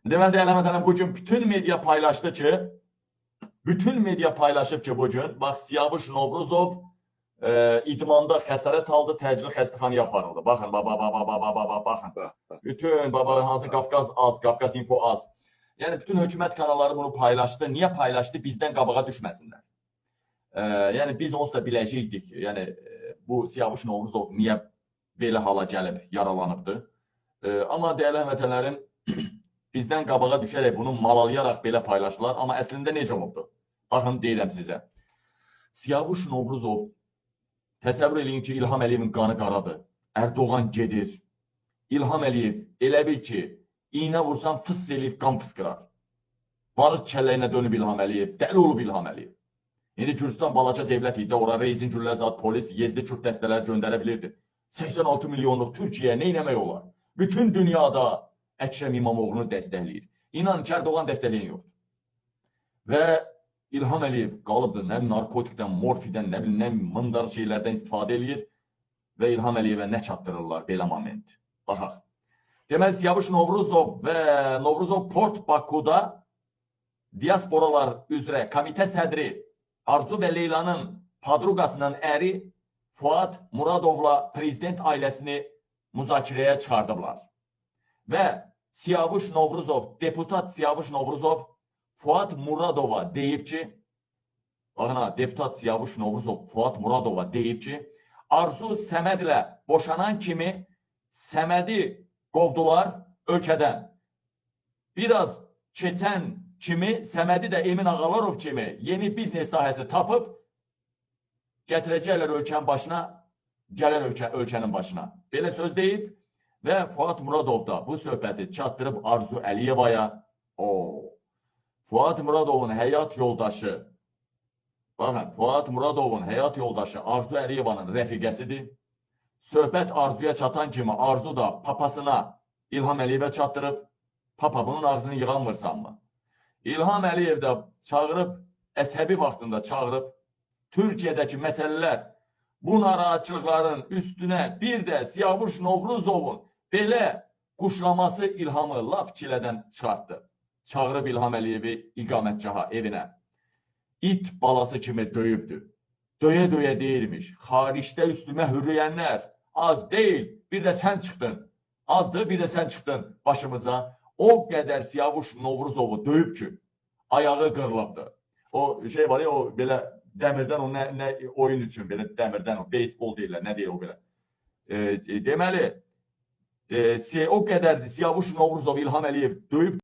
Deməli, dəyərli həmvətənlər, bugün bütün media paylaşdı ki, bugün, bax, Siyavuş Novruzov idmanda xəsarət aldı, təcili xəstəxanaya aparıldı. Baxın, baxın. Bütün, hansı Qafqaz Info az. Yəni, bütün hökumət kanalları bunu paylaşdı. Niyə paylaşdı? Bizdən qabağa düşməsinlər. Yəni, biz onsuz da biləcəkdik. Yəni, bu Siyavuş Novruzov niyə belə hala gəlib, yaralanıbdır. Amma dəyərli həmvətənlərim, bizdən qabağa düşərək bunu malalayaraq belə paylaşdılar. Amma əslində necə oldu? Baxın, deyirəm sizə. Siyavuş Novruzov, təsəvvür edin ki, İlham Əliyevin qanı qaradır. Erdoğan gedir. İlham Əliyev elə bil ki, iynə vursan fıs eləyib qan fıskırar. Barış çəlləyinə dönüb İlham Əliyev, dəli olub İlham Əliyev. İndi Gürcistan balaca devlət idi, ora Rezin Gülləzad polis, Yezdi Kürt dəstələri göndərə bilirdi. 86 milyonluq Türkiyəyə nə eləmək olar? Bütün dünyada Əkrəm İmamoğlu'nu dəstəkləyir. İnanın ki, Erdoğan dəstəkləyən yoxdur. Və İlham Əliyev qalıbdır, nə narkotikdən, morfidən, nə mındar şeylərdən istifadə edir və İlham Əliyevə nə çatdırırlar belə moment. Baxaq. Deməli, Siyavuş Novruzov və Novruzov Port Bakuda diasporalar üzrə komitə sədri Arzu və Leylanın padruqasının əri Fuad Muradovla prezident ailəsini müzakirəyə çıxardıblar. Və Siyavuş Novruzov, deputat Siyavuş Novruzov Fuad Muradova deyib ki, baxın, deputat Siyavuş Novruzov Fuad Muradova deyib ki, Arzu Səmədlə boşanan kimi Səmədi qovdular ölkədən. Biraz keçən kimi Səmədi də Emin Ağalarov kimi yeni biznes sahəsi tapıb gətirəcəklər ölkənin başına, gələr ölkənin başına. Belə söz deyib və Fuad Muradov da bu söhbəti çatdırıb Arzu Əliyevaya. Fuad Muradovun həyat yoldaşı, baxın, Fuad Muradovun həyat yoldaşı Arzu Əliyevanın rəfiqəsidir. Söhbət Arzuya çatan kimi Arzu da papasına İlham Əliyevə çatdırıb, papa bunun ağzını yığanmırsanmı? İlham Əliyev də çağırıb, əsəbi vaxtında çağırıb, Türkiyədəki məsələlər, bu narahatçılıqların üstünə bir də Siyavuş Novruzovun belə quşlaması İlhamı lap çilədən çıxartdı. Çağırıb İlham Əliyevi iqamətgaha evinə. İt balası kimi döyübdür. Döyə-döyə deyirmiş. Xaricdə üstümə hürriyənlər az deyil, bir də sən çıxdın. Azdır, bir də sən çıxdın başımıza. O qədər Siyavuş Novruzovu döyüb ki, ayağı qırılıbdır. O şey var ya, o belə dəmirdən, o nə oyun üçün, belə dəmirdən, o beyzbol deyirlər, nə deyir o belə. Deməli, o qədər Siyavuş Novruzov İlham Əliyev döyüb